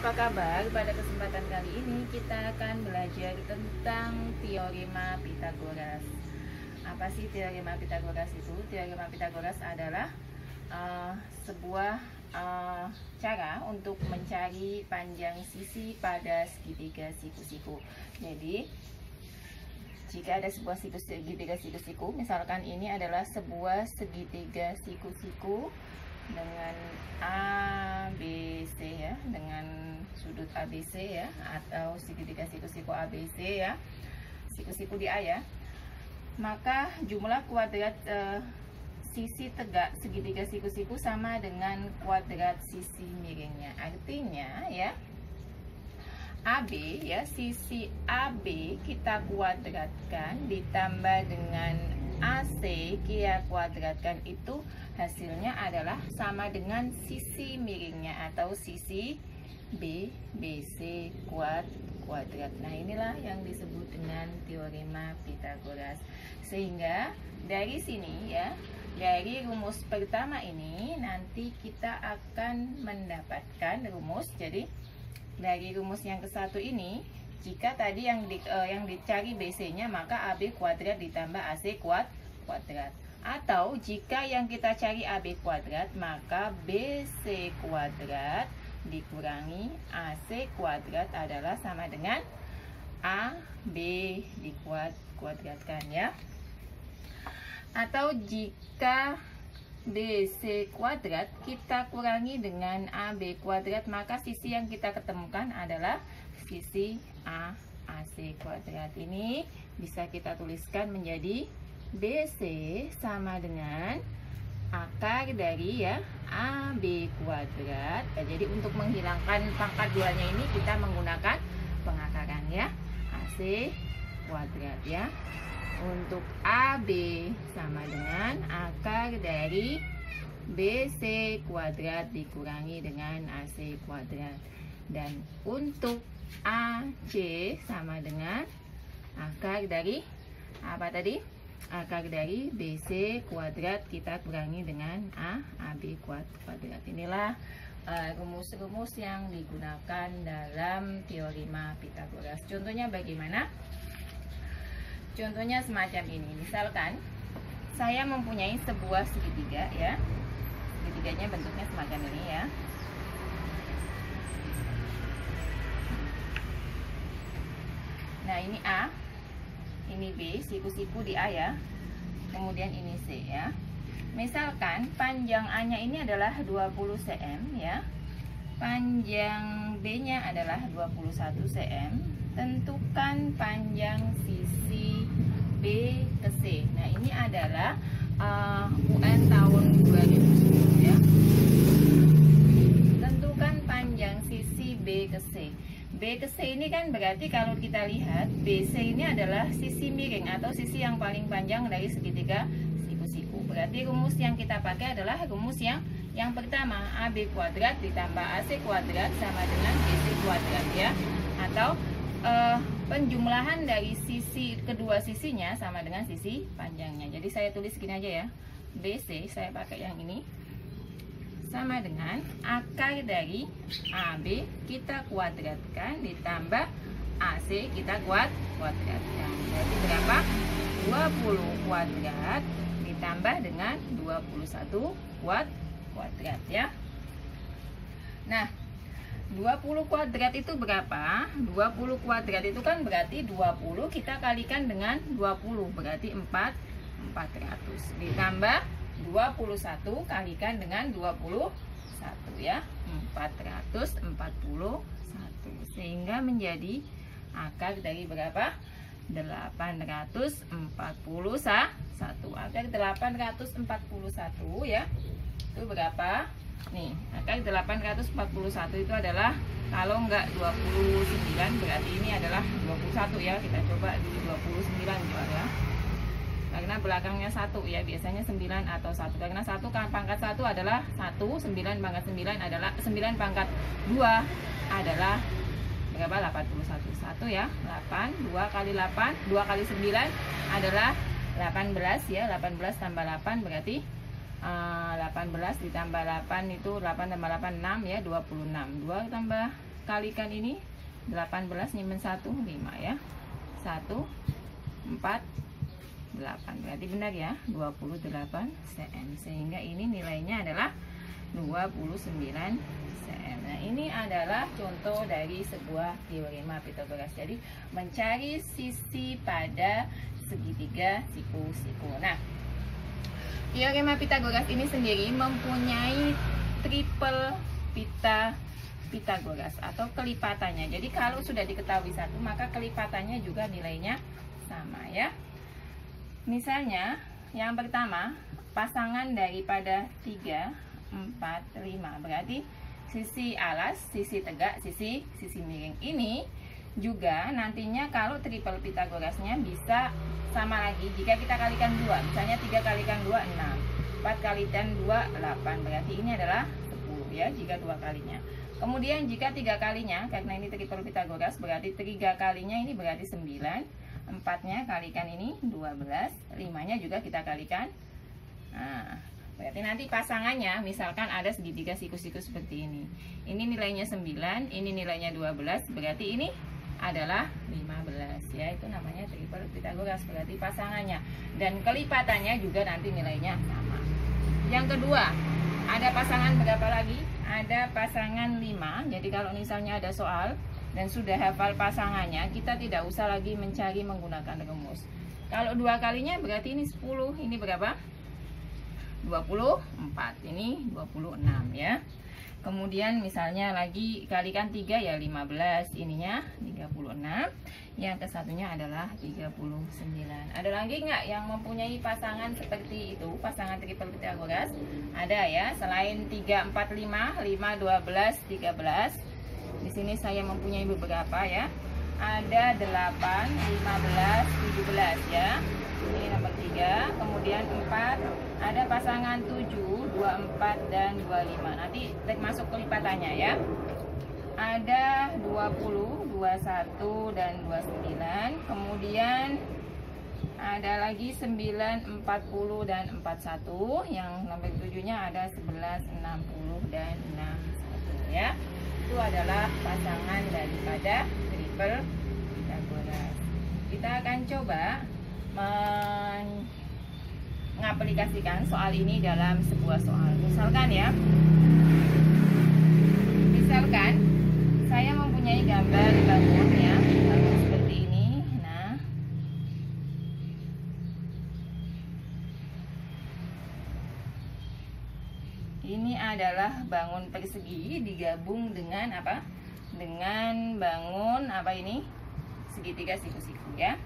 apa kabar? Pada kesempatan kali ini kita akan belajar tentang teorema Pythagoras. Apa sih teorema Pythagoras itu? Teorema Pythagoras adalah sebuah cara untuk mencari panjang sisi pada segitiga siku-siku. Jadi jika ada sebuah segitiga siku-siku, misalkan ini adalah sebuah segitiga siku-siku dengan ABC ya, dengan sudut ABC ya, atau segitiga siku-siku ABC ya, siku-siku di A ya, maka jumlah kuadrat sisi tegak segitiga siku-siku sama dengan kuadrat sisi miringnya. Artinya ya, AB ya, sisi AB kita kuadratkan ditambah dengan AC kita kuadratkan, itu hasilnya adalah sama dengan sisi miringnya atau sisi BC kuadrat. Nah, inilah yang disebut dengan teorema Pythagoras. Sehingga dari sini ya, dari rumus pertama ini nanti kita akan mendapatkan rumus. Jadi dari rumus yang ke satu ini, jika tadi yang dicari BC-nya, maka AB kuadrat ditambah AC kuadrat. Atau jika yang kita cari AB kuadrat, maka BC kuadrat dikurangi AC kuadrat adalah sama dengan AB dikuadratkan ya. Atau jika BC kuadrat kita kurangi dengan AB kuadrat, maka sisi yang kita ketemukan adalah sisi AC kuadrat. Ini bisa kita tuliskan menjadi BC sama dengan akar dari ya AB kuadrat. Jadi untuk menghilangkan pangkat 2-nya ini kita menggunakan pengakaran ya, AC kuadrat ya. Untuk AB sama dengan akar dari BC kuadrat dikurangi dengan AC kuadrat. Dan untuk AC sama dengan akar dari apa tadi? Akar dari BC kuadrat kita kurangi dengan AB kuadrat. Inilah rumus-rumus yang digunakan dalam teorema Pythagoras. Contohnya bagaimana? Contohnya semacam ini. Misalkan saya mempunyai sebuah segitiga ya. Segitiganya bentuknya semacam ini ya. Nah, ini A, ini B, siku-siku di A ya. Kemudian ini C ya. Misalkan panjang A-nya ini adalah 20 cm ya. Panjang B-nya adalah 21 cm. Tentukan panjang sisi B ke C. Nah, ini adalah UN tahun 2010 ya. Tentukan panjang sisi B ke C. B ke C ini kan berarti kalau kita lihat BC ini adalah sisi miring atau sisi yang paling panjang dari segitiga siku-siku. Berarti rumus yang kita pakai adalah rumus yang pertama, AB kuadrat ditambah AC kuadrat sama dengan BC kuadrat ya. Atau penjumlahan dari sisi kedua sisinya sama dengan sisi panjangnya. Jadi saya tulis gini aja ya. BC saya pakai yang ini sama dengan akar dari AB kita kuadratkan ditambah AC kita kuadratkan. Jadi berapa? 20 kuadrat ditambah dengan 21 kuadrat ya. Nah, 20 kuadrat itu berapa? 20 kuadrat itu kan berarti 20 kita kalikan dengan 20, berarti 400 ditambah 21 kalikan dengan 21 ya, 441, sehingga menjadi akar dari berapa? 841. Akar 841 ya, itu berapa? Nih, akar 841 itu adalah, kalau enggak 29 berarti ini adalah 21 ya. Kita coba di 29 ya. Karena belakangnya 1 ya, biasanya 9 atau 1. Karena 1 pangkat 1 adalah 1, 9 pangkat 9 adalah 9 pangkat 2 adalah berapa? 81. 1 ya, 8, 2 kali 8, 2 kali 9 adalah 18 ya. 18 tambah 8 berarti 18 ditambah 8 itu 8 tambah 8 6 ya, 26. 2 tambah kalikan ini 18 nyimpen 1 5 ya. 1 4 8, berarti benar ya, 28 cm, sehingga ini nilainya adalah 29 cm. Nah, ini adalah contoh dari sebuah teorema Pythagoras. Jadi mencari sisi pada segitiga siku-siku. Nah, teorema Pythagoras ini sendiri mempunyai triple Pythagoras atau kelipatannya. Jadi kalau sudah diketahui satu, maka kelipatannya juga nilainya sama ya. Misalnya yang pertama, pasangan daripada 3 4 5, berarti sisi alas, sisi tegak, sisi miring ini juga nantinya kalau triple Pythagorasnya bisa sama lagi jika kita kalikan 2. Misalnya 3 kalikan 2 6, 4 kalikan 2 8, berarti ini adalah 10 ya jika 2 kalinya. Kemudian jika 3 kalinya, karena ini triple Pythagoras, berarti 3 kalinya ini berarti 9, 4-nya kalikan ini 12, 5-nya juga kita kalikan. Nah, berarti nanti pasangannya misalkan ada segitiga siku-siku seperti ini. Ini nilainya 9, ini nilainya 12, berarti ini adalah 15 ya. Itu namanya triple Pythagoras, berarti pasangannya. Dan kelipatannya juga nanti nilainya sama. Yang kedua, ada pasangan berapa lagi? Ada pasangan 5. Jadi kalau misalnya ada soal dan sudah hafal pasangannya, kita tidak usah lagi mencari menggunakan rumus. Kalau 2 kalinya berarti ini 10. Ini berapa? 24. Ini 26 ya. Kemudian misalnya lagi kalikan 3 ya 15. Ininya 36. Yang kesatunya adalah 39. Ada lagi nggak yang mempunyai pasangan seperti itu? Pasangan triple Pythagoras? Ada ya. Selain 3 4 5, 5 12 13. Di sini saya mempunyai beberapa ya. Ada 8, 15, 17 ya. Ini nomor 3. Kemudian 4, ada pasangan 7, 24 dan 25. Nanti termasuk kelipatannya ya. Ada 20, 21 dan 29. Kemudian ada lagi 9, 40 dan 41. Yang nomor 7-nya ada 11, 60 dan 61 ya. Itu adalah pasangan daripada triple Pythagoras. Kita akan coba mengaplikasikan soal ini dalam sebuah soal. Misalkan ya, misalkan saya mempunyai gambar bangun ya, bangun seperti ini. Nah, ini adalah bangun persegi digabung dengan apa? Dengan bangun apa ini? Segitiga siku-siku ya.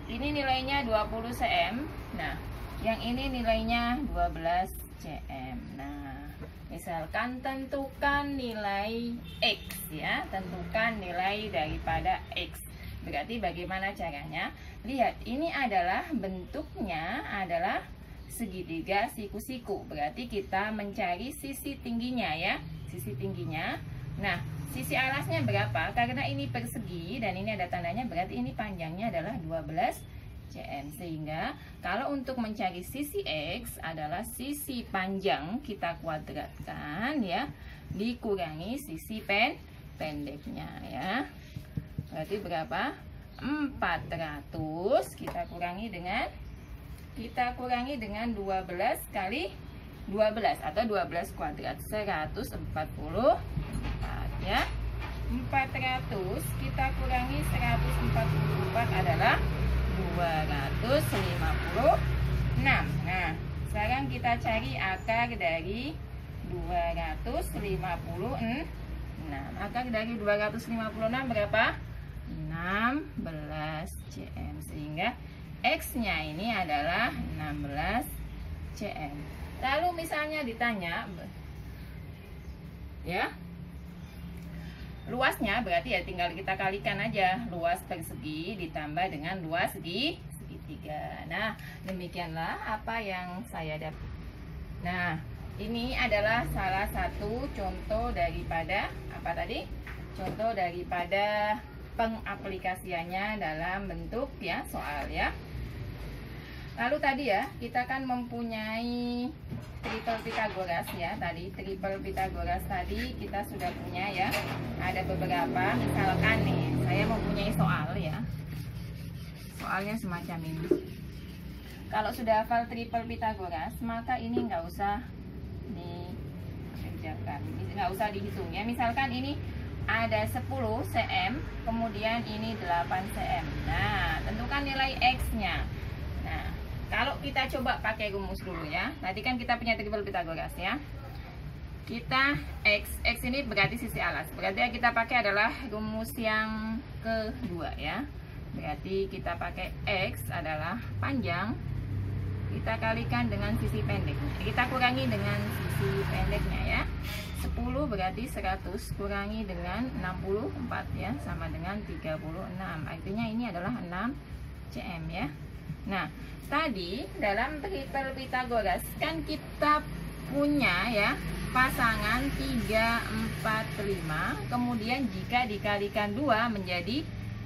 Ini nilainya 20 cm. Nah, yang ini nilainya 12 cm. Nah, misalkan tentukan nilai X ya. Tentukan nilai daripada X. Berarti bagaimana caranya? Lihat, ini adalah bentuknya adalah segitiga siku-siku. Berarti kita mencari sisi tingginya ya. Sisi tingginya. Nah, sisi alasnya berapa? Karena ini persegi dan ini ada tandanya, berarti ini panjangnya adalah 12 cm. Sehingga kalau untuk mencari sisi X adalah sisi panjang kita kuadratkan ya, dikurangi sisi pendeknya ya. Berarti berapa? 400 kita kurangi dengan 12 kali 12 atau 12 kuadrat, 144 ya. 400 kita kurangi 144 adalah 256. Nah, sekarang kita cari akar dari 256. Akar dari 256 berapa? 16 cm. Sehingga X-nya ini adalah 16 cm. Lalu misalnya ditanya ya, luasnya berarti ya tinggal kita kalikan aja luas persegi ditambah dengan luas segitiga. Nah, demikianlah apa yang saya dapat. Nah, ini adalah salah satu contoh daripada apa tadi? Contoh daripada pengaplikasiannya dalam bentuk ya soal ya. Lalu tadi ya, kita kan mempunyai triple Pitagoras ya. Tadi triple Pitagoras tadi kita sudah punya ya. Ada beberapa, misalkan nih, saya mempunyai soal ya. Soalnya semacam ini. Kalau sudah hafal triple Pitagoras, maka ini nggak usah dikerjakan, nggak usah dihitung ya. Misalkan ini ada 10 cm, kemudian ini 8 cm. Nah, tentukan nilai X-nya. Nah, kalau kita coba pakai rumus dulu ya. Tadi kan kita punya triple Pitagoras ya. Kita X ini berarti sisi alas. Berarti yang kita pakai adalah rumus yang kedua ya. Berarti kita pakai X adalah panjang, kita kalikan dengan sisi pendek. Kita kurangi dengan sisi pendeknya ya. 10 berarti 100 kurangi dengan 64 ya, sama dengan 36. Artinya ini adalah 6 cm ya. Nah, tadi dalam triple Pitagoras kan kita punya ya pasangan 3, 4, 5. Kemudian jika dikalikan 2 menjadi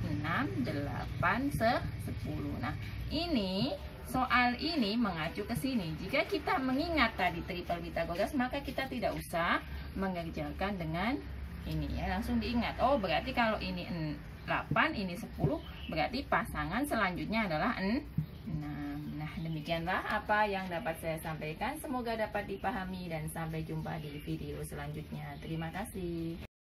6, 8, 10. Nah, ini soal ini mengacu ke sini. Jika kita mengingat tadi triple Pitagoras, maka kita tidak usah mengerjakan dengan ini ya. Langsung diingat. Oh, berarti kalau ini 8, ini 10, berarti pasangan selanjutnya adalah 6. Nah, demikianlah apa yang dapat saya sampaikan. Semoga dapat dipahami dan sampai jumpa di video selanjutnya. Terima kasih.